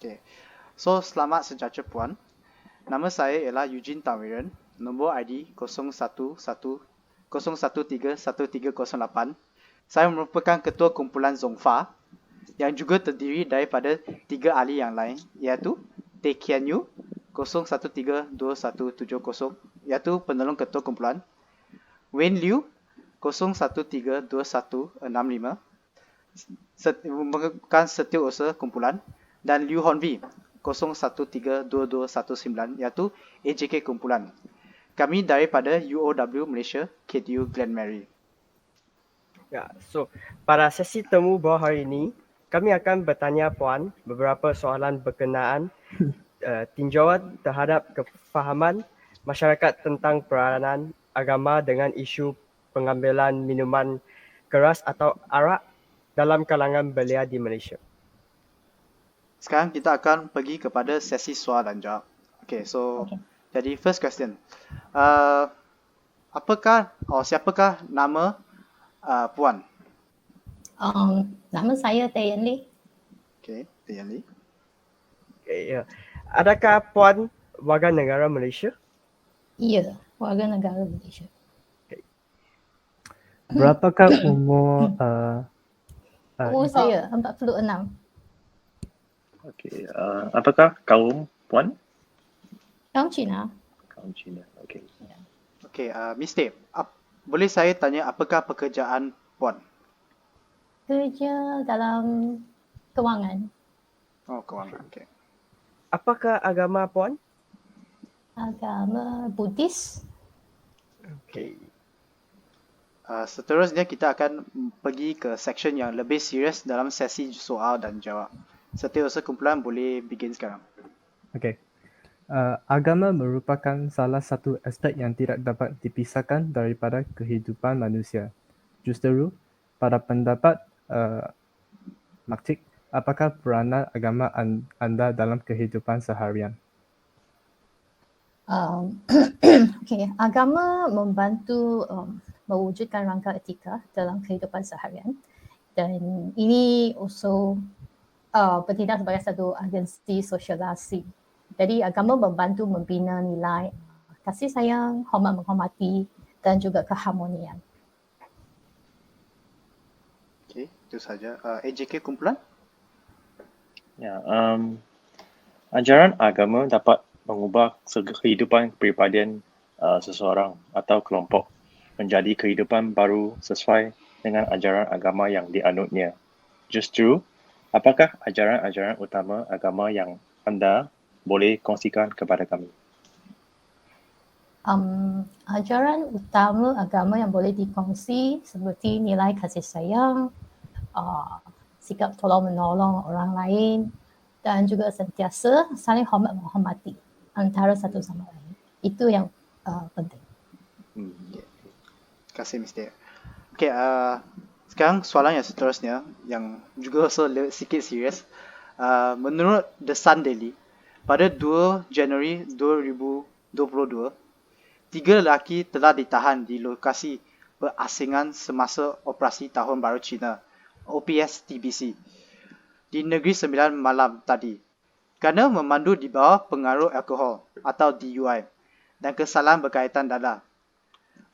Okay. So, selamat sejahtera Puan. Nama saya ialah Eugene Tawiran. Nombor ID 0110131308. Saya merupakan ketua kumpulan Zongfa yang juga terdiri daripada 3 ahli yang lain, iaitu Teh Kian Yu 013270, iaitu penolong ketua kumpulan, Wayne Liu 013265, merupakan setiausaha kumpulan, dan Liu Honvi 01322119, iaitu AJK kumpulan. Kami daripada UOW Malaysia, KDU Glen Marie. Ya, so pada sesi temu bawah hari ini, kami akan bertanya Puan beberapa soalan berkenaan tinjauan terhadap kefahaman masyarakat tentang peranan agama dengan isu pengambilan minuman keras atau arak dalam kalangan belia di Malaysia. Sekarang kita akan pergi kepada sesi soal dan jawab. Okay, so jadi first question. Siapakah nama Puan? Nama saya Teh Yan Lee. Okay, Teh Yan Lee. Okay, ya. Adakah Puan warga negara Malaysia? Ya, warga negara Malaysia. Okay. Berapakah umur Umur saya 46. Okey, apakah kaum Puan? Kaum Cina. Kaum Cina, okey. Okay, Miss Teh, boleh saya tanya apakah pekerjaan Puan? Kerja dalam kewangan. Oh, kewangan, okay. Apakah agama Puan? Agama Buddhis. Okay. Seterusnya kita akan pergi ke section yang lebih serius dalam sesi soal dan jawab. Setiausaha kumpulan boleh begin sekarang. Okey. Agama merupakan salah satu aspek yang tidak dapat dipisahkan daripada kehidupan manusia. Justeru, pada pendapat Makcik, apakah peranan agama anda dalam kehidupan seharian? Okay, agama membantu mewujudkan rangka etika dalam kehidupan seharian, dan ini also bertindak sebagai satu agensi sosialisasi. Jadi agama membantu membina nilai kasih sayang, hormat menghormati dan juga keharmonian. Okay, itu saja. AJK kumpulan? Ya, ajaran agama dapat mengubah kehidupan kepribadian seseorang atau kelompok menjadi kehidupan baru sesuai dengan ajaran agama yang dianutnya. Justru, apakah ajaran-ajaran utama agama yang anda boleh kongsikan kepada kami? Ajaran utama agama yang boleh dikongsi seperti nilai kasih sayang, sikap tolong menolong orang lain, dan juga sentiasa saling hormat menghormati antara satu sama lain. Itu yang penting. Terima kasih Mr. Okay, sekarang soalan yang seterusnya yang juga sikit serius. Menurut The Sun Daily, pada 2 Januari 2022, 3 lelaki telah ditahan di lokasi berasingan semasa Operasi Tahun Baru Cina, OPS TBC, di Negeri Sembilan malam tadi kerana memandu di bawah pengaruh alkohol atau DUI dan kesalahan berkaitan dadah.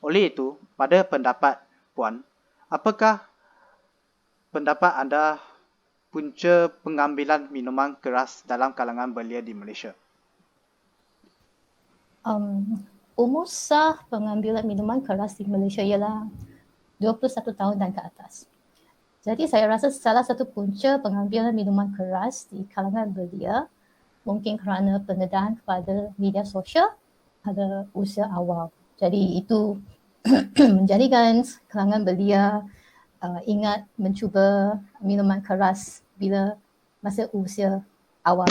Oleh itu, pada pendapat Puan, apakah pendapat anda punca pengambilan minuman keras dalam kalangan belia di Malaysia? Umur sah pengambilan minuman keras di Malaysia ialah 21 tahun dan ke atas. Jadi saya rasa salah satu punca pengambilan minuman keras di kalangan belia mungkin kerana pendedahan kepada media sosial pada usia awal. Jadi itu menjadikan kalangan belia ingat mencuba minuman keras bila masa usia awal.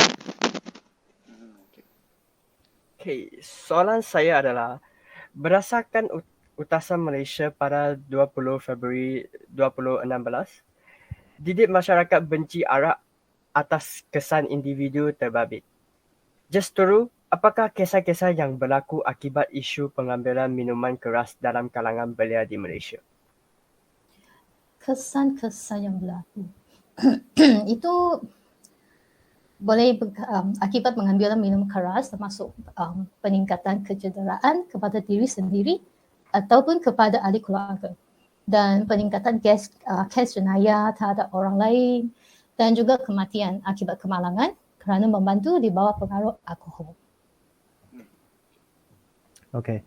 Okay, soalan saya adalah berdasarkan utasan Malaysia pada 20 Februari 2016, didik masyarakat benci arak atas kesan individu terbabit. Justeru, apakah kisah-kisah yang berlaku akibat isu pengambilan minuman keras dalam kalangan belia di Malaysia? Kesan-kesan yang berlaku itu boleh akibat pengambilan minum keras termasuk peningkatan kecederaan kepada diri sendiri ataupun kepada ahli keluarga, dan peningkatan kes jenayah terhadap orang lain, dan juga kematian akibat kemalangan kerana membantu di bawah pengaruh alkohol. Okay.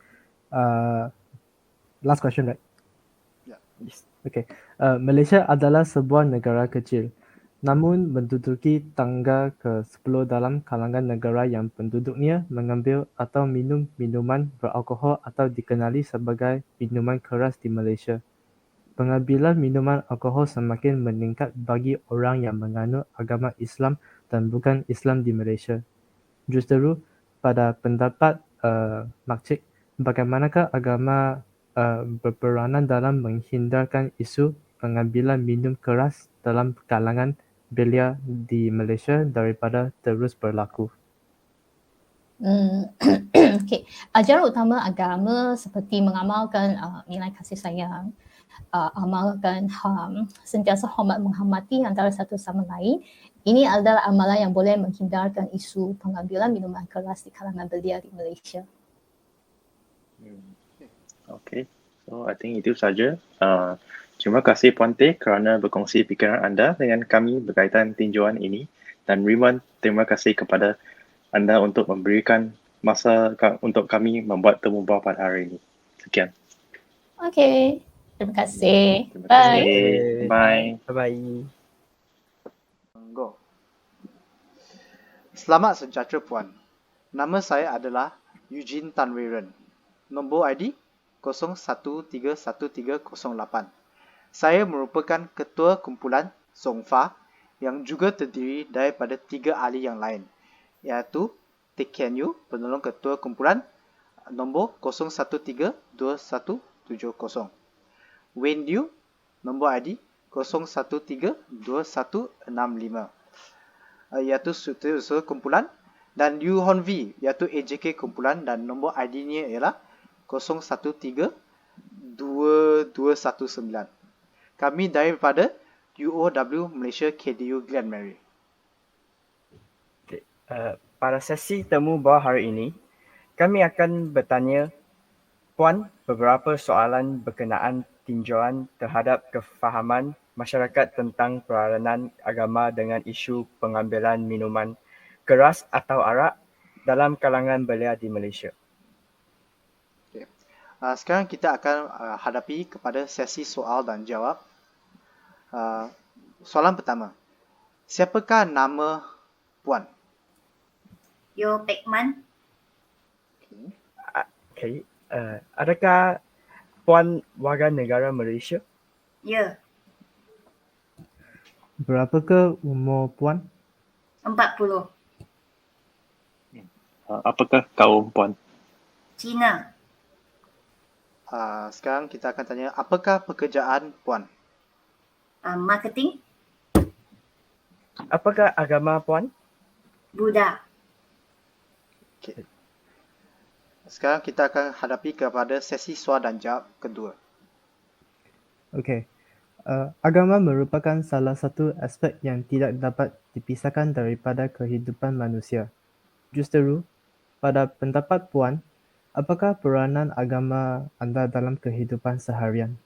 Last question, right? Ya. Okay. Malaysia adalah sebuah negara kecil, namun menduduki tangga ke-10 dalam kalangan negara yang penduduknya mengambil atau minum minuman beralkohol atau dikenali sebagai minuman keras di Malaysia. Pengambilan minuman alkohol semakin meningkat bagi orang yang menganut agama Islam dan bukan Islam di Malaysia. Justeru, pada pendapat Makcik, bagaimanakah agama berperanan dalam menghindarkan isu pengambilan minum keras dalam kalangan belia di Malaysia daripada terus berlaku? Okay. Ajaran utama agama seperti mengamalkan nilai kasih sayang, amalkan sentiasa hormat menghormati antara satu sama lain. Ini adalah amalan yang boleh menghindarkan isu pengambilan minuman keras di kalangan belia di Malaysia. Okay, so I think itu saja. Terima kasih Puan Teh kerana berkongsi fikiran anda dengan kami berkaitan tinjauan ini, dan Riman, terima kasih kepada anda untuk memberikan masa untuk kami membuat temu bual pada hari ini. Sekian. Okay. Terima kasih. Terima Bye. kasih. Bye. Bye-bye. Go. Selamat sejahtera Puan. Nama saya adalah Eugene Tan Wei Ren. Nombor ID 013138. Saya merupakan ketua kumpulan Songfa yang juga terdiri daripada 3 ahli yang lain, iaitu Teck Kian Yew, penolong ketua kumpulan, nombor 013270. Wayne Liu, nombor ID 01321165, iaitu sutradara kumpulan, dan Liu Honvi, iaitu AJK kumpulan, dan nombor ID-nya ialah 013219. Kami daripada UOW Malaysia KDU Glen Mary. Okay. Pada sesi temu bual hari ini, kami akan bertanya Puan beberapa soalan berkenaan tinjauan terhadap kefahaman masyarakat tentang peranan agama dengan isu pengambilan minuman keras atau arak dalam kalangan belia di Malaysia. Okay. Sekarang kita akan hadapi kepada sesi soal dan jawab. Soalan pertama. Siapakah nama Puan? Yo Pekman. Okay. Adakah Puan warga negara Malaysia? Ya, Berapakah umur Puan? 40. Apakah kaum Puan? Cina. Sekarang kita akan tanya, apakah pekerjaan Puan? Marketing. Apakah agama Puan? Buddha. Okay. Sekarang kita akan hadapi kepada sesi soal dan jawab kedua. Okey. Agama merupakan salah satu aspek yang tidak dapat dipisahkan daripada kehidupan manusia. Justeru, pada pendapat Puan, apakah peranan agama anda dalam kehidupan seharian?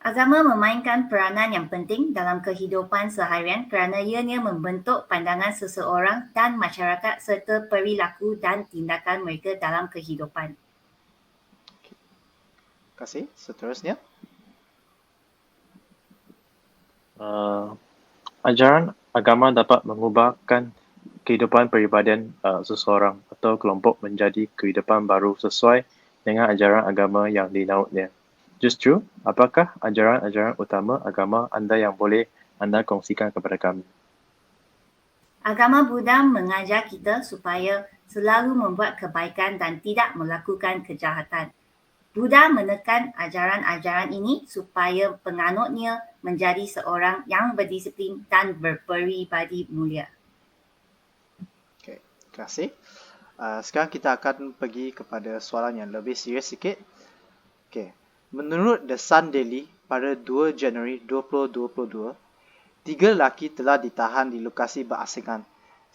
Agama memainkan peranan yang penting dalam kehidupan seharian kerana ianya membentuk pandangan seseorang dan masyarakat serta perilaku dan tindakan mereka dalam kehidupan. Terima kasih. Seterusnya. Ajaran agama dapat mengubahkan kehidupan peribadian seseorang atau kelompok menjadi kehidupan baru sesuai dengan ajaran agama yang dinautnya. Justru, apakah ajaran-ajaran utama agama anda yang boleh anda kongsikan kepada kami? Agama Buddha mengajar kita supaya selalu membuat kebaikan dan tidak melakukan kejahatan. Buddha menekan ajaran-ajaran ini supaya penganutnya menjadi seorang yang berdisiplin dan berperibadi mulia. Okay. Terima kasih. Sekarang kita akan pergi kepada soalan yang lebih serius sikit. Okay. Menurut The Sun Daily pada 2 Januari 2022, 3 lelaki telah ditahan di lokasi berasingan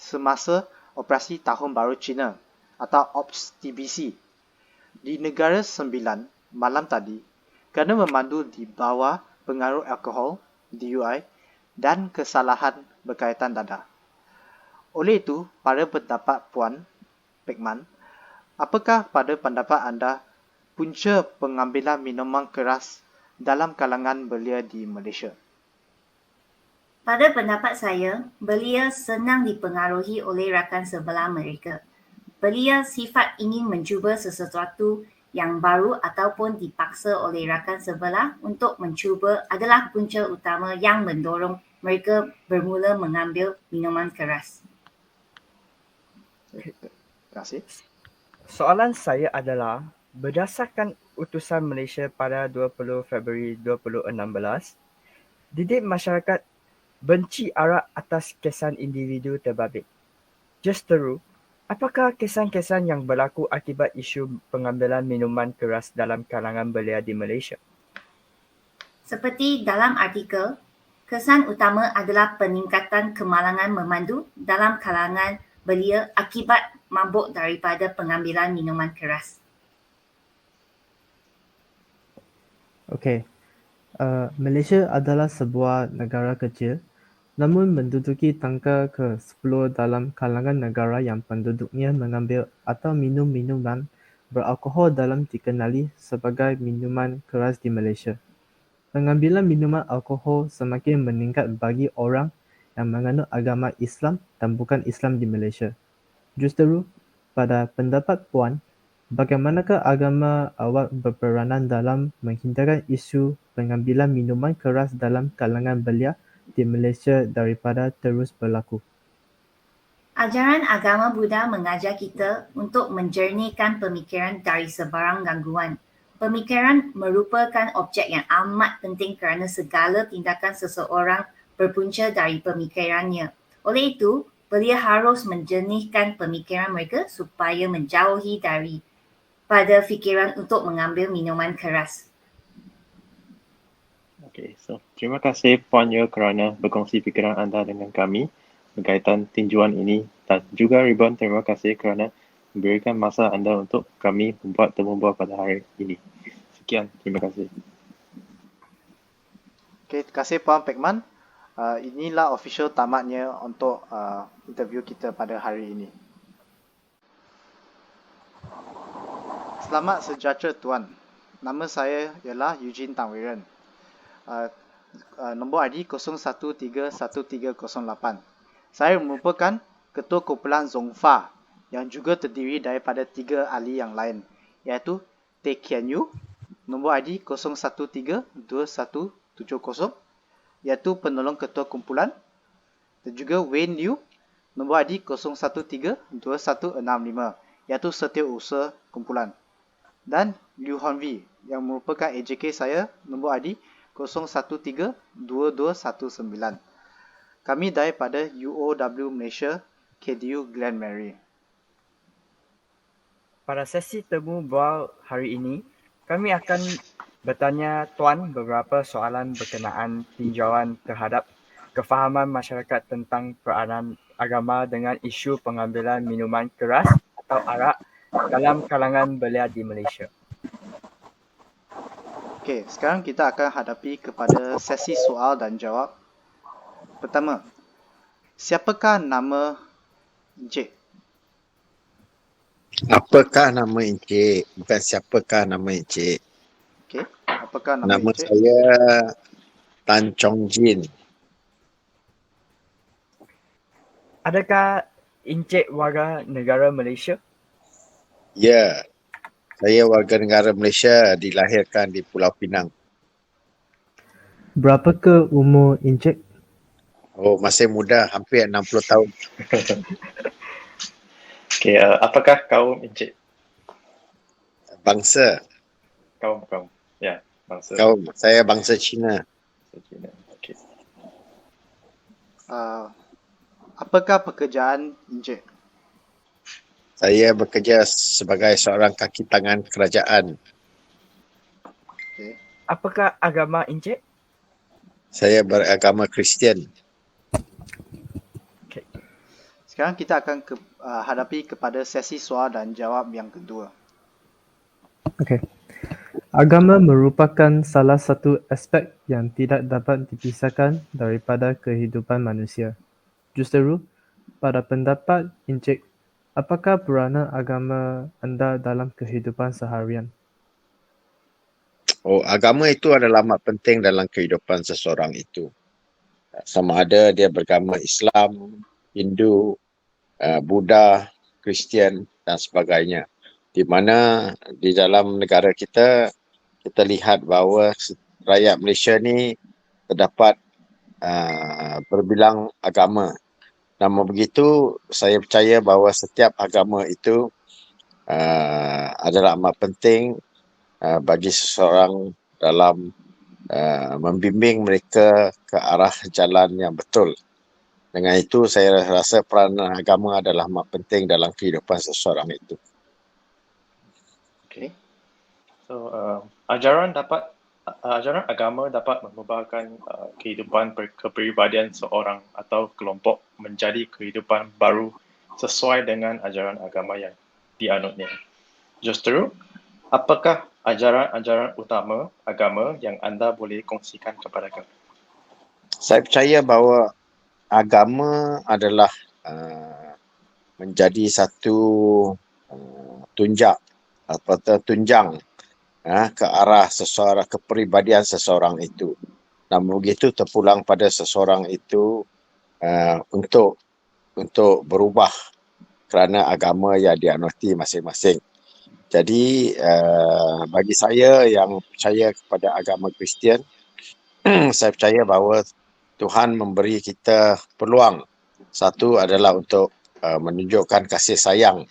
semasa Operasi Tahun Baru Cina atau Ops TBC. Di negara Sembilan malam tadi, kerana memandu di bawah pengaruh alkohol, DUI, dan kesalahan berkaitan dadah. Oleh itu, pada pendapat Puan Pekman, apakah pada pendapat anda punca pengambilan minuman keras dalam kalangan belia di Malaysia? Pada pendapat saya, belia senang dipengaruhi oleh rakan sebelah mereka. Belia sifat ingin mencuba sesuatu yang baru ataupun dipaksa oleh rakan sebelah untuk mencuba adalah punca utama yang mendorong mereka bermula mengambil minuman keras. Terima kasih. Soalan saya adalah, berdasarkan utusan Malaysia pada 20 Februari 2016, didik masyarakat benci arak atas kesan individu terbabit. Justeru, apakah kesan-kesan yang berlaku akibat isu pengambilan minuman keras dalam kalangan belia di Malaysia? Seperti dalam artikel, kesan utama adalah peningkatan kemalangan memandu dalam kalangan belia akibat mabuk daripada pengambilan minuman keras. Okey. Malaysia adalah sebuah negara kecil namun menduduki tangga ke-10 dalam kalangan negara yang penduduknya mengambil atau minum minuman beralkohol dalam dikenali sebagai minuman keras di Malaysia. Pengambilan minuman alkohol semakin meningkat bagi orang yang menganut agama Islam dan bukan Islam di Malaysia. Justeru, pada pendapat Puan, bagaimanakah agama awak berperanan dalam menghindarkan isu pengambilan minuman keras dalam kalangan belia di Malaysia daripada terus berlaku? Ajaran agama Buddha mengajar kita untuk menjernihkan pemikiran dari sebarang gangguan. Pemikiran merupakan objek yang amat penting kerana segala tindakan seseorang berpunca dari pemikirannya. Oleh itu, belia harus menjernihkan pemikiran mereka supaya menjauhi daripada fikiran untuk mengambil minuman keras. Okay, so terima kasih Puan Yeo kerana berkongsi fikiran anda dengan kami berkaitan tinjuan ini, dan juga Ribbon, terima kasih kerana memberikan masa anda untuk kami membuat temu bual pada hari ini. Sekian, terima kasih. Okay, terima kasih Puan Pekman. Inilah official tamatnya untuk interview kita pada hari ini. Selamat sejahtera Tuan. Nama saya ialah Eugene Tan Wei Ren. Nombor ID 013138. Saya merupakan Ketua Kumpulan Zongfa yang juga terdiri daripada 3 ahli yang lain, iaitu Tay Kian Yu, nombor ID 013270, iaitu penolong Ketua Kumpulan, dan juga Wayne Liu, nombor ID 013265, iaitu Setiausaha Kumpulan, dan Liu Honvi yang merupakan AJK saya, nombor ID 013219. Kami daripada UOW Malaysia, KDU Glen Mary. Pada sesi temu bual hari ini, kami akan bertanya Tuan beberapa soalan berkenaan tinjauan terhadap kefahaman masyarakat tentang peranan agama dengan isu pengambilan minuman keras atau arak dalam kalangan belia di Malaysia. Okey, sekarang kita akan hadapi kepada sesi soal dan jawab. Pertama, siapakah nama Encik? Apakah nama Encik? Bukan siapakah nama Encik. Okey, apakah nama Nama Encik? saya Tan Chong Jin. Adakah Encik warga negara Malaysia? Ya, saya warga negara Malaysia, dilahirkan di Pulau Pinang. Berapakah umur Encik? Oh, masih muda, hampir 60 tahun. Okay, apakah kaum Encik? Bangsa, Kaum. Ya, bangsa. kaum. Saya bangsa Cina. Cina. Okay. Apakah pekerjaan Encik? Saya bekerja sebagai seorang kaki tangan kerajaan. Okey. Apakah agama Encik? Saya beragama Kristian. Sekarang kita akan hadapi kepada sesi soal dan jawab yang kedua. Okey. Agama merupakan salah satu aspek yang tidak dapat dipisahkan daripada kehidupan manusia. Justeru, pada pendapat Encik, apakah peranan agama anda dalam kehidupan seharian? Oh, agama itu adalah amat penting dalam kehidupan seseorang itu. Sama ada dia beragama Islam, Hindu, Buddha, Kristian dan sebagainya. Di mana di dalam negara kita lihat bahawa rakyat Malaysia ni terdapat berbilang agama. Namun begitu, saya percaya bahawa setiap agama itu adalah amat penting bagi seseorang dalam membimbing mereka ke arah jalan yang betul. Dengan itu, saya rasa peranan agama adalah amat penting dalam kehidupan seseorang itu. Okay. So, ajaran agama dapat mengubahkan kehidupan kepribadian seorang atau kelompok menjadi kehidupan baru sesuai dengan ajaran agama yang dianutnya. Justeru, apakah ajaran-ajaran utama agama yang anda boleh kongsikan kepada kami? Saya percaya bahawa agama adalah menjadi satu tunjang ke arah seseorang, kepribadian seseorang itu. Namun begitu terpulang pada seseorang itu untuk berubah kerana agama yang dianuti masing-masing. Jadi bagi saya yang percaya kepada agama Kristian, saya percaya bahawa Tuhan memberi kita peluang. Satu adalah untuk menunjukkan kasih sayang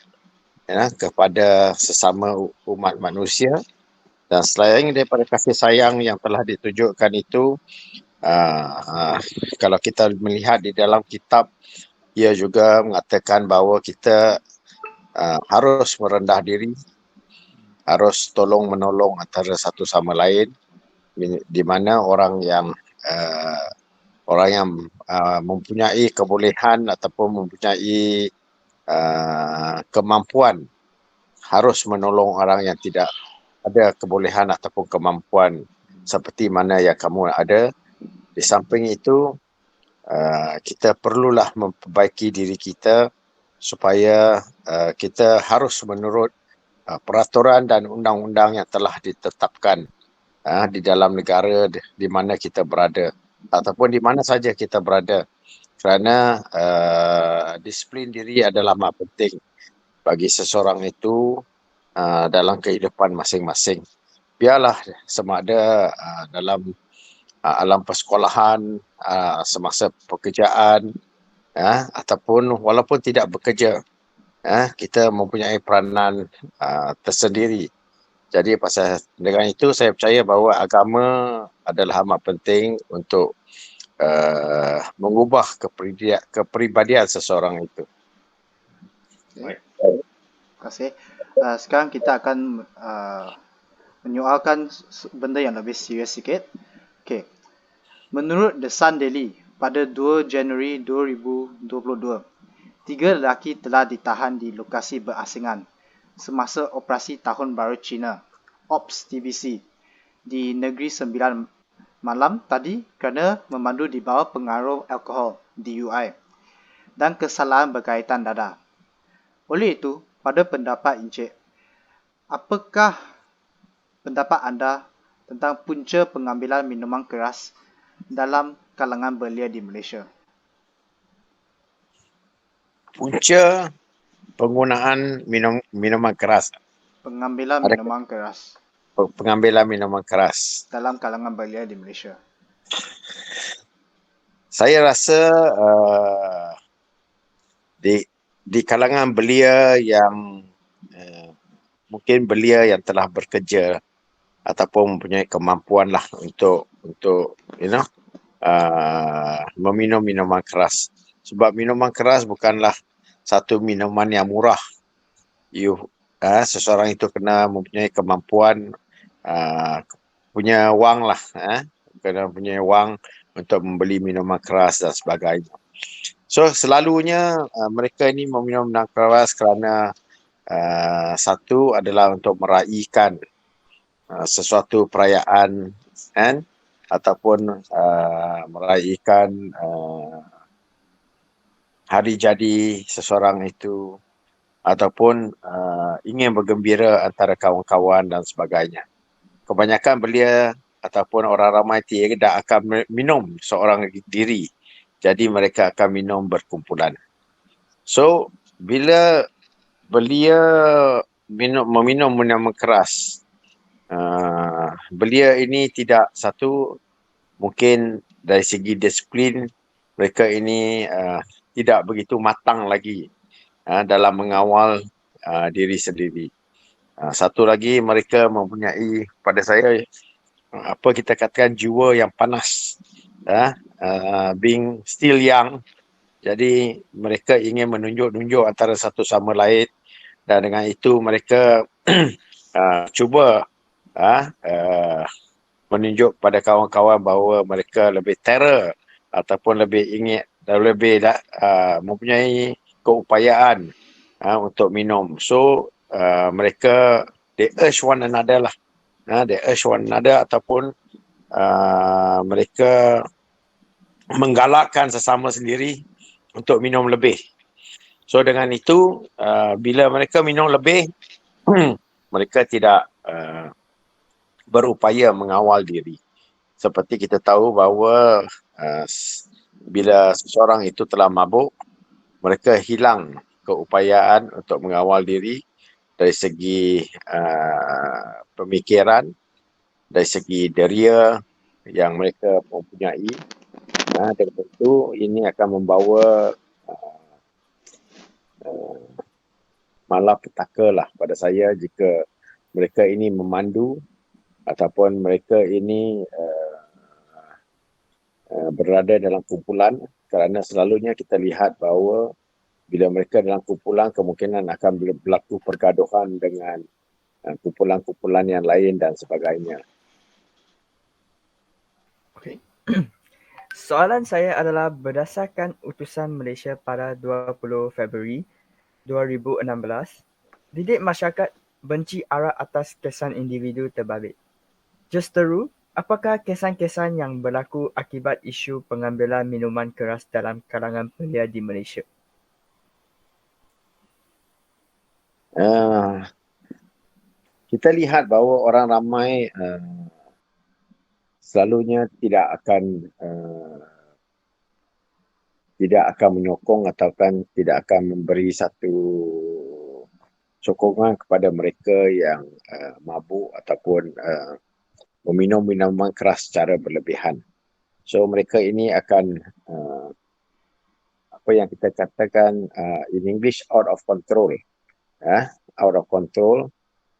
kepada sesama umat manusia. Dan selain daripada kasih sayang yang telah ditunjukkan itu, kalau kita melihat di dalam kitab, ia juga mengatakan bahawa kita harus merendah diri, harus tolong menolong antara satu sama lain, di mana orang yang mempunyai kebolehan ataupun mempunyai kemampuan harus menolong orang yang tidak ada kebolehan ataupun kemampuan seperti mana yang kamu ada. Di samping itu, kita perlulah memperbaiki diri kita supaya kita harus menurut peraturan dan undang-undang yang telah ditetapkan di dalam negara di mana kita berada ataupun di mana saja kita berada. Kerana disiplin diri adalah amat penting bagi seseorang itu dalam kehidupan masing-masing. Biarlah sama ada dalam alam persekolahan, semasa pekerjaan, ataupun walaupun tidak bekerja, kita mempunyai peranan tersendiri. Jadi dengan itu saya percaya bahawa agama adalah amat penting untuk mengubah kepribadian seseorang itu. Okay. Terima kasih. Sekarang kita akan menyoalkan benda yang lebih serius sikit. Okay. Menurut The Sun Daily, pada 2 Januari 2022, 3 lelaki telah ditahan di lokasi berasingan semasa operasi Tahun Baru Cina, OPS TBC, di Negeri Sembilan malam tadi kerana memandu di bawah pengaruh alkohol, DUI, dan kesalahan berkaitan dadah. Oleh itu, pada pendapat Encik, apakah pendapat anda tentang punca pengambilan minuman keras dalam kalangan belia di Malaysia? Punca penggunaan minuman keras. Pengambilan minuman keras dalam kalangan belia di Malaysia. Saya rasa di kalangan belia yang mungkin belia yang telah bekerja ataupun mempunyai kemampuan lah untuk meminum minuman keras. Sebab minuman keras bukanlah satu minuman yang murah. Seseorang itu kena mempunyai kemampuan, punya wang lah, kena punya wang untuk membeli minuman keras dan sebagainya. So selalunya mereka ini meminum minuman keras kerana satu adalah untuk meraihkan sesuatu perayaan kan, ataupun meraihkan hari jadi seseorang itu, ataupun ingin bergembira antara kawan-kawan dan sebagainya. Kebanyakan belia ataupun orang ramai tidak akan minum seorang diri. Jadi mereka akan minum berkumpulan. So, bila belia meminum minuman keras, belia ini tidak satu, mungkin dari segi disiplin, mereka ini tidak begitu matang lagi dalam mengawal diri sendiri. Satu lagi, mereka mempunyai, pada saya, apa kita katakan, jiwa yang panas. Being still young, jadi mereka ingin menunjuk-nunjuk antara satu sama lain, dan dengan itu mereka cuba menunjuk pada kawan-kawan bahawa mereka lebih terror ataupun lebih ingin dan lebih mempunyai keupayaan untuk minum. So mereka they urge one another lah. They urge one another ataupun mereka menggalakkan sesama sendiri untuk minum lebih. So dengan itu, bila mereka minum lebih, mereka tidak berupaya mengawal diri. Seperti kita tahu bahawa bila seseorang itu telah mabuk, mereka hilang keupayaan untuk mengawal diri dari segi pemikiran, dari segi deria yang mereka mempunyai. Dan tentu ini akan membawa malapetaka lah pada saya jika mereka ini memandu ataupun mereka ini berada dalam kumpulan, kerana selalunya kita lihat bahawa bila mereka dalam kumpulan kemungkinan akan berlaku pergaduhan dengan kumpulan-kumpulan yang lain dan sebagainya. Okay. Soalan saya adalah berdasarkan utusan Malaysia pada 20 Februari 2016, didik masyarakat benci arak atas kesan individu terbabit. Justeru, apakah kesan-kesan yang berlaku akibat isu pengambilan minuman keras dalam kalangan belia di Malaysia? Kita lihat bahawa orang ramai selalunya tidak akan menyokong ataupun tidak akan memberi satu sokongan kepada mereka yang mabuk ataupun meminum minuman keras secara berlebihan. So mereka ini akan apa yang kita katakan in English out of control. Out of control.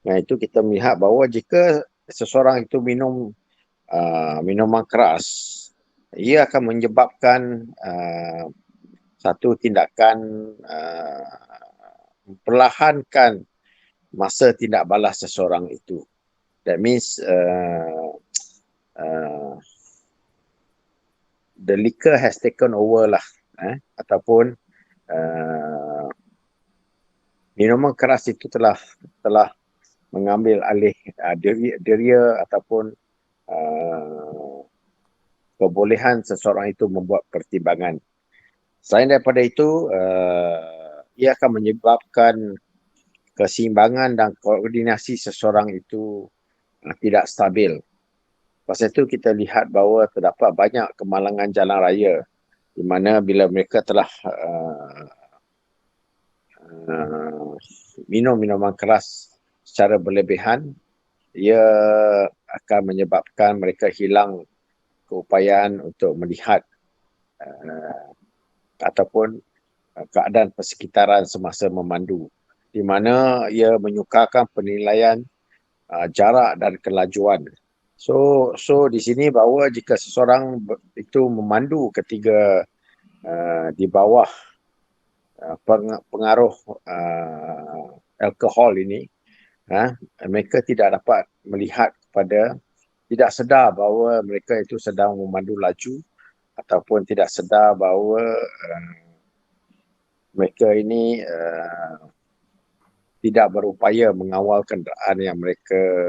Yang itu kita melihat bahawa jika seseorang itu minum minuman keras, ia akan menyebabkan satu tindakan memperlahankan masa tindak balas seseorang itu. That means the liquor has taken over lah, ataupun minuman keras itu telah mengambil alih deria ataupun kebolehan seseorang itu membuat pertimbangan. Selain daripada itu, ia akan menyebabkan keseimbangan dan koordinasi seseorang itu tidak stabil. Pasal itu kita lihat bahawa terdapat banyak kemalangan jalan raya di mana bila mereka telah minum minuman keras secara berlebihan, ia akan menyebabkan mereka hilang keupayaan untuk melihat ataupun keadaan persekitaran semasa memandu, di mana ia menyukarkan penilaian jarak dan kelajuan. So di sini bahawa jika seseorang itu memandu ketika di bawah pengaruh alkohol ini, mereka tidak dapat melihat kepada, tidak sedar bahawa mereka itu sedang memandu laju ataupun tidak sedar bahawa mereka ini tidak berupaya mengawal kenderaan yang mereka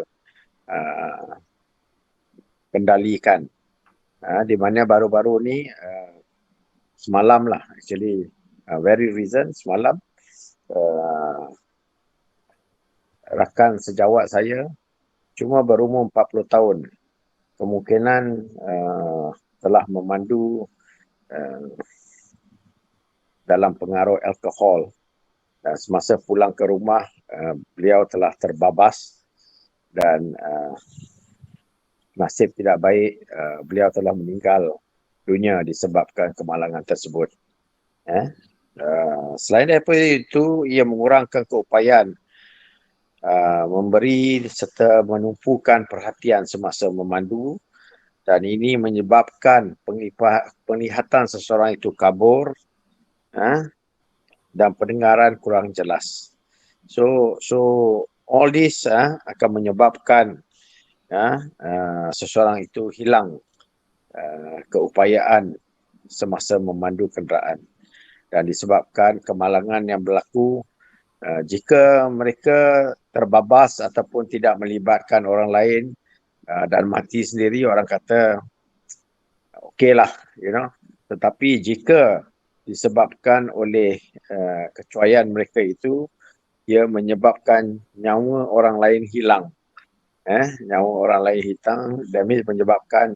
kendalikan. Di mana baru-baru ni semalam lah, actually very recent, semalam rakan sejawat saya cuma berumur 40 tahun, kemungkinan telah memandu dalam pengaruh alkohol. Dan semasa pulang ke rumah, beliau telah terbabas dan nasib tidak baik, beliau telah meninggal dunia disebabkan kemalangan tersebut. Selain daripada itu, ia mengurangkan keupayaan memberi serta menumpukan perhatian semasa memandu, dan ini menyebabkan penglihatan seseorang itu kabur dan pendengaran kurang jelas. So all this akan menyebabkan seseorang itu hilang keupayaan semasa memandu kenderaan, dan disebabkan kemalangan yang berlaku jika mereka terbabas ataupun tidak melibatkan orang lain dan mati sendiri, orang kata okey lah, tetapi jika disebabkan oleh kecuaian mereka itu, ia menyebabkan nyawa orang lain hilang. Nyawa orang lain hilang, dan menyebabkan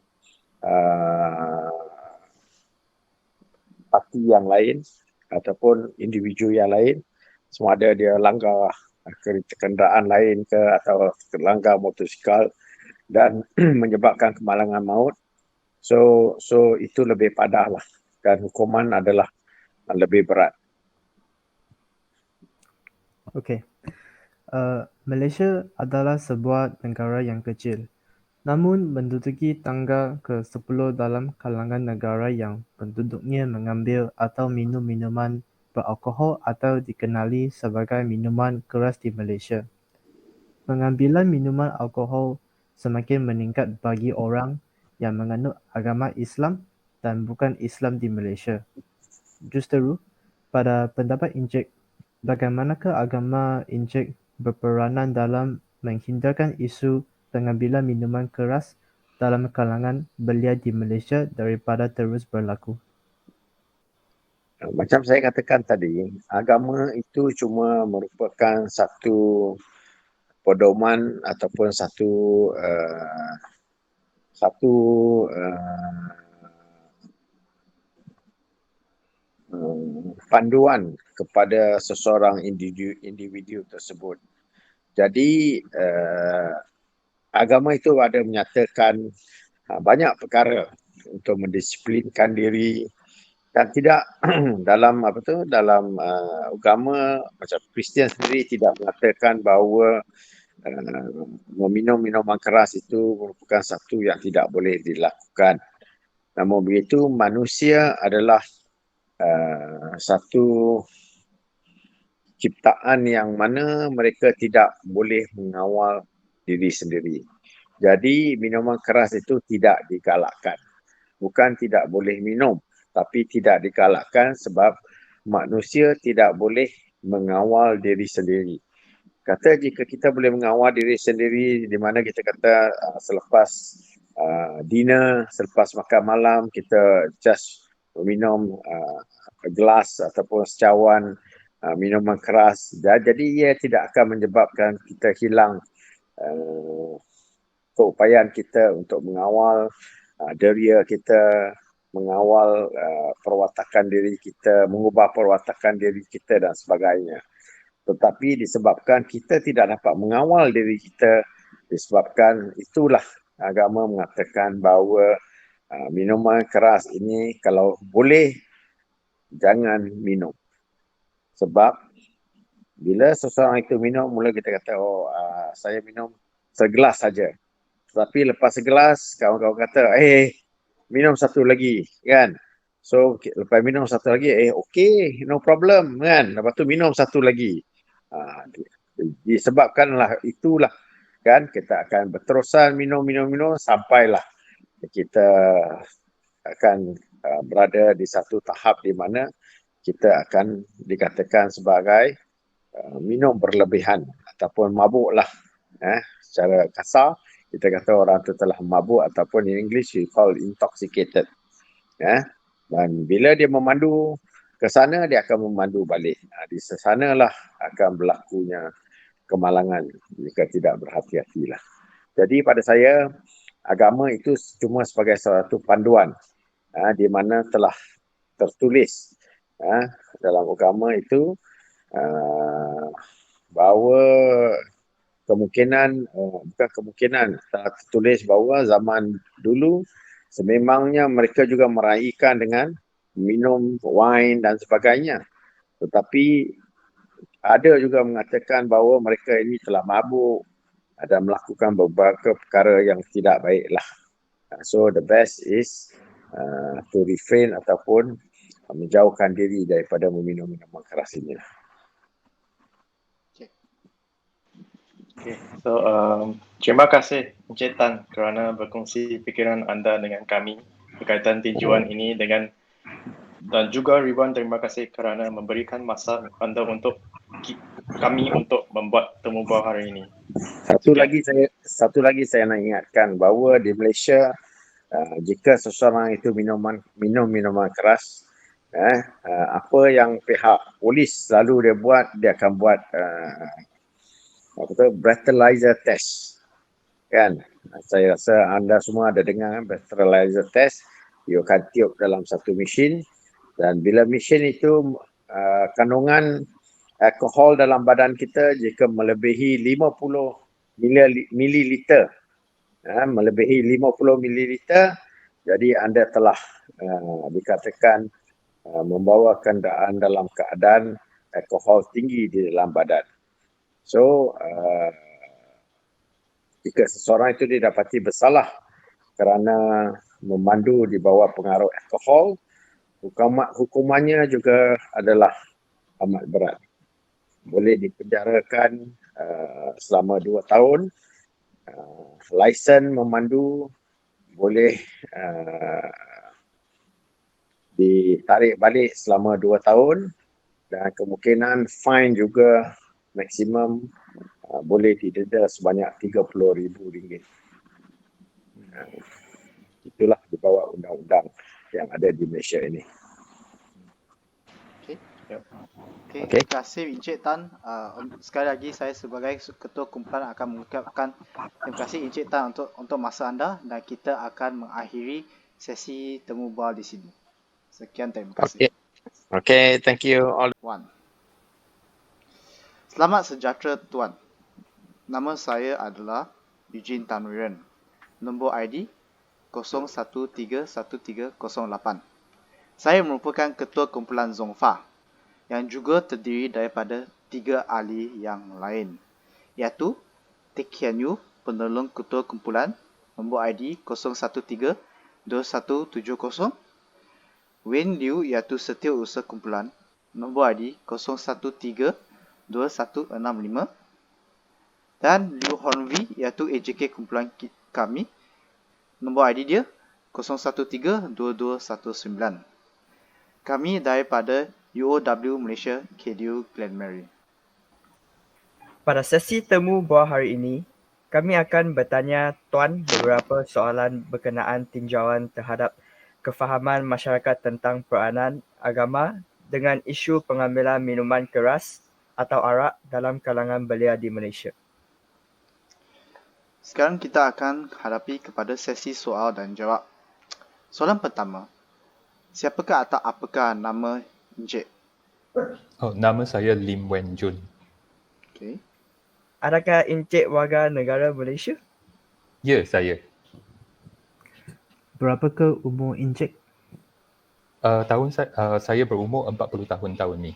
parti yang lain ataupun individu yang lain, sama ada dia langgar kenderaan lain ke atau langgar motosikal dan menyebabkan kemalangan maut. So itu lebih padah lah, dan hukuman adalah lebih berat. Okey. Malaysia adalah sebuah negara yang kecil, namun menduduki tangga ke-10 dalam kalangan negara yang penduduknya mengambil atau minum minuman beralkohol atau dikenali sebagai minuman keras di Malaysia. Pengambilan minuman alkohol semakin meningkat bagi orang yang menganut agama Islam dan bukan Islam di Malaysia. Justeru, pada pendapat Encik, bagaimanakah agama Encik berperanan dalam menghindarkan isu pengambilan minuman keras dalam kalangan belia di Malaysia daripada terus berlaku? Macam saya katakan tadi, agama itu cuma merupakan satu pedoman ataupun satu panduan kepada seseorang individu tersebut. Jadi agama itu ada menyatakan banyak perkara untuk mendisiplinkan diri, dan tidak dalam dalam agama macam Kristian sendiri tidak mengatakan bahawa meminum minuman keras itu merupakan satu yang tidak boleh dilakukan. Namun begitu, manusia adalah satu ciptaan yang mana mereka tidak boleh mengawal diri sendiri. Jadi minuman keras itu tidak digalakkan. Bukan tidak boleh minum, tapi tidak digalakkan sebab manusia tidak boleh mengawal diri sendiri. Kata jika kita boleh mengawal diri sendiri, di mana kita kata selepas dinner, selepas makan malam, kita just minum gelas ataupun secawan minuman keras. Jadi ia tidak akan menyebabkan kita hilang keupayaan kita untuk mengawal deria kita, mengawal perwatakan diri kita, mengubah perwatakan diri kita dan sebagainya. Tetapi disebabkan kita tidak dapat mengawal diri kita, disebabkan itulah agama mengatakan bahawa minuman keras ini kalau boleh jangan minum. Sebab bila seseorang itu minum, mula kita kata saya minum segelas saja. Tetapi lepas segelas, kawan-kawan kata, minum satu lagi, kan? So, lepas minum satu lagi, okey, no problem, kan? Lepas tu minum satu lagi. Disebabkanlah itulah, kan? Kita akan berterusan minum sampailah kita akan berada di satu tahap di mana kita akan dikatakan sebagai minum berlebihan ataupun mabuk lah. Secara kasar, kita kata orang tu telah mabuk ataupun in English we call intoxicated. Dan bila dia memandu ke sana, dia akan memandu balik. Di sanalah akan berlakunya kemalangan jika tidak berhati-hatilah. Jadi pada saya, agama itu cuma sebagai satu panduan di mana telah tertulis dalam agama itu bahawa bukan kemungkinan, telah tertulis bahawa zaman dulu sememangnya mereka juga meraihkan dengan minum wine dan sebagainya. Tetapi ada juga mengatakan bahawa mereka ini telah mabuk dan melakukan beberapa perkara yang tidak baiklah. So the best is to refrain ataupun menjauhkan diri daripada meminum minuman keras ini. Okay. So, terima kasih Encik Tan kerana berkongsi fikiran anda dengan kami berkaitan tinjauan ini dan juga Ridwan, terima kasih kerana memberikan masa anda untuk kami untuk membuat temu bual hari ini. Satu lagi saya nak ingatkan bahawa di Malaysia jika seseorang itu minum minuman keras, apa yang pihak polis selalu dia akan buat breathalyzer test. Kan? Saya rasa anda semua ada dengar breathalyzer test. You akan tiup dalam satu mesin dan bila mesin itu kandungan alkohol dalam badan kita jika melebihi 50 mililiter, melebihi 50 mililiter, jadi anda telah dikatakan membawa kenderaan dalam keadaan alkohol tinggi di dalam badan. So, jika seseorang itu didapati bersalah kerana memandu di bawah pengaruh alkohol, hukumannya juga adalah amat berat. Boleh dipenjarakan selama 2 tahun, lesen memandu boleh ditarik balik selama 2 tahun dan kemungkinan fine juga maksimum boleh didenda sebanyak RM30,000. Itulah di bawah undang-undang yang ada di Malaysia ini. Okay. Terima kasih Encik Tan. Sekali lagi saya sebagai Ketua Kumpulan akan mengucapkan terima kasih Encik Tan untuk masa anda dan kita akan mengakhiri sesi temu bual di sini. Sekian, terima kasih. Okay, thank you all. Selamat sejahtera Tuan. Nama saya adalah Eugene Tan Wiren. Nombor ID 01313008. Saya merupakan Ketua Kumpulan Zongfa yang juga terdiri daripada 3 ahli yang lain, iaitu Teck Hian Yew, Penolong Ketua Kumpulan, nombor ID 01321770, Wen Liu iaitu Setiausaha Kumpulan, nombor ID 01321165, dan Liu Honvi iaitu AJK Kumpulan kami, nombor ID dia 01322219. Kami daripada UOW Malaysia KDU Glen Marie. Pada sesi temu bual hari ini, kami akan bertanya Tuan beberapa soalan berkenaan tinjauan terhadap kefahaman masyarakat tentang peranan agama dengan isu pengambilan minuman keras atau arak dalam kalangan belia di Malaysia. Sekarang kita akan hadapi kepada sesi soal dan jawab. Soalan pertama, siapakah atau apakah nama Encik? Nama saya Lim Wen Jun. Okay. Adakah Encik warga negara Malaysia? Ya, saya. Berapakah umur Encik? Saya berumur 40 tahun ni.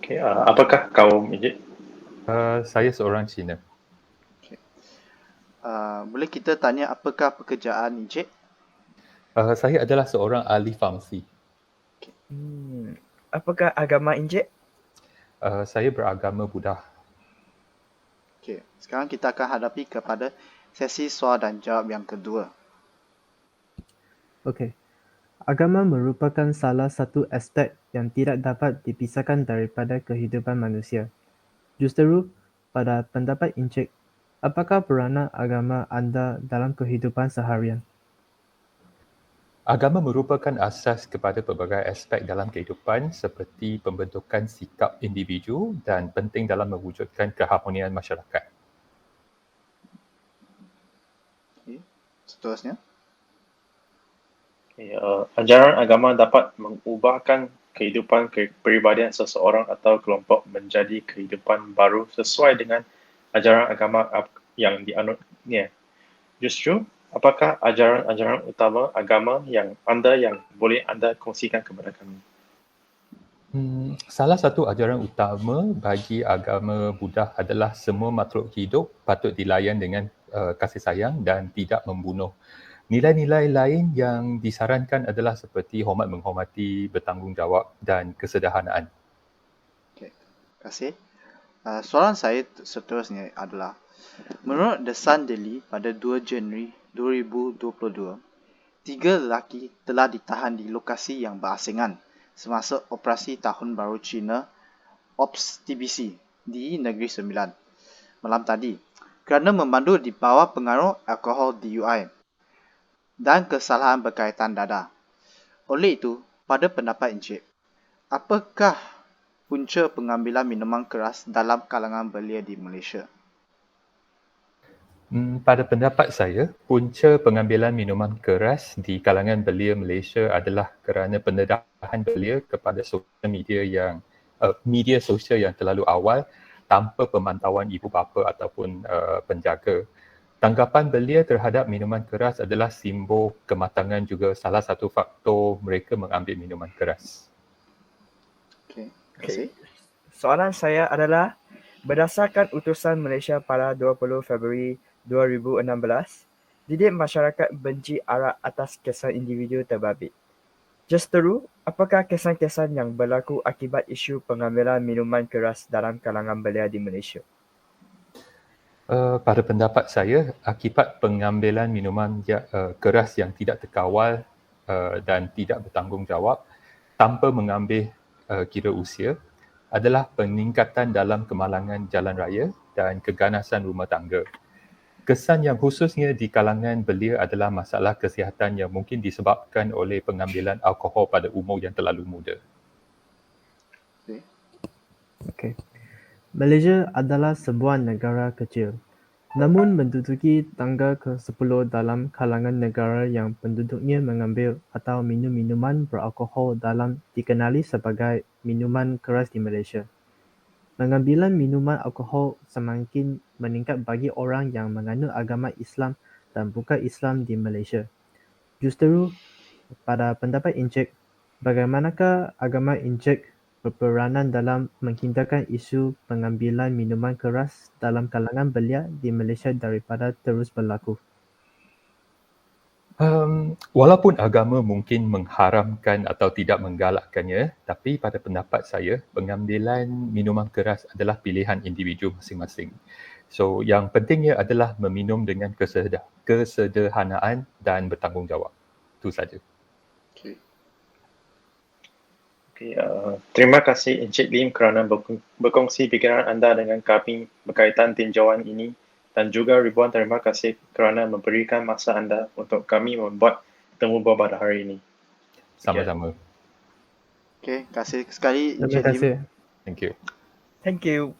Okay, apakah kaum Encik? Saya seorang Cina. Okay. Boleh kita tanya apakah pekerjaan Encik? Saya adalah seorang ahli farmasi. Apakah agama Encik? Saya beragama Buddha. Okay. Sekarang kita akan hadapi kepada sesi soal dan jawab yang kedua. Okey. Agama merupakan salah satu aspek yang tidak dapat dipisahkan daripada kehidupan manusia. Justeru, pada pendapat Encik, apakah peranan agama anda dalam kehidupan seharian? Agama merupakan asas kepada pelbagai aspek dalam kehidupan seperti pembentukan sikap individu dan penting dalam mewujudkan keharmonian masyarakat. Okay. Seterusnya. Ajaran agama dapat mengubahkan kehidupan kepribadian seseorang atau kelompok menjadi kehidupan baru sesuai dengan ajaran agama yang dianutnya. Justru, apakah ajaran-ajaran utama agama yang boleh anda kongsikan kepada kami? Salah satu ajaran utama bagi agama Buddha adalah semua makhluk hidup patut dilayan dengan kasih sayang dan tidak membunuh. Nilai-nilai lain yang disarankan adalah seperti hormat menghormati, bertanggungjawab dan kesederhanaan. Okay. Terima kasih. Soalan saya seterusnya adalah, menurut The Sun Daily pada 2 Januari 2022, 3 lelaki telah ditahan di lokasi yang berasingan semasa operasi Tahun Baru Cina Ops TBC di Negeri Sembilan malam tadi kerana memandu di bawah pengaruh alkohol DUI dan kesalahan berkaitan dadah. Oleh itu, pada pendapat Encik, apakah punca pengambilan minuman keras dalam kalangan belia di Malaysia? Pada pendapat saya, punca pengambilan minuman keras di kalangan belia Malaysia adalah kerana pendedahan belia kepada sosial media sosial yang terlalu awal tanpa pemantauan ibu bapa ataupun penjaga. Tanggapan belia terhadap minuman keras adalah simbol kematangan juga salah satu faktor mereka mengambil minuman keras. Okey, terima kasih. Soalan saya adalah, berdasarkan utusan Malaysia pada 20 Februari 2016, didik masyarakat benci arak atas kesan individu terbabit. Justeru, apakah kesan-kesan yang berlaku akibat isu pengambilan minuman keras dalam kalangan belia di Malaysia? Pada pendapat saya, akibat pengambilan minuman keras yang tidak terkawal dan tidak bertanggungjawab tanpa mengambil kira usia adalah peningkatan dalam kemalangan jalan raya dan keganasan rumah tangga. Kesan yang khususnya di kalangan belia adalah masalah kesihatan yang mungkin disebabkan oleh pengambilan alkohol pada umur yang terlalu muda. Okay. Malaysia adalah sebuah negara kecil, namun menduduki tangga ke-10 dalam kalangan negara yang penduduknya mengambil atau minum minuman beralkohol dalam dikenali sebagai minuman keras di Malaysia. Pengambilan minuman alkohol semakin meningkat bagi orang yang menganut agama Islam dan bukan Islam di Malaysia. Justeru, pada pendapat Encik, bagaimanakah agama Encik berperanan dalam menghindarkan isu pengambilan minuman keras dalam kalangan belia di Malaysia daripada terus berlaku? Walaupun agama mungkin mengharamkan atau tidak menggalakkannya, tapi pada pendapat saya, pengambilan minuman keras adalah pilihan individu masing-masing. So, yang pentingnya adalah meminum dengan kesederhanaan dan bertanggungjawab. Itu saja. Terima kasih Encik Lim kerana berkongsi fikiran anda dengan kami berkaitan tinjauan ini, dan juga ribuan terima kasih kerana memberikan masa anda untuk kami membuat temu bual pada hari ini. Sama-sama. Okey, kasih sekali Terima Encik Lim. kasih. Thank you. Thank you.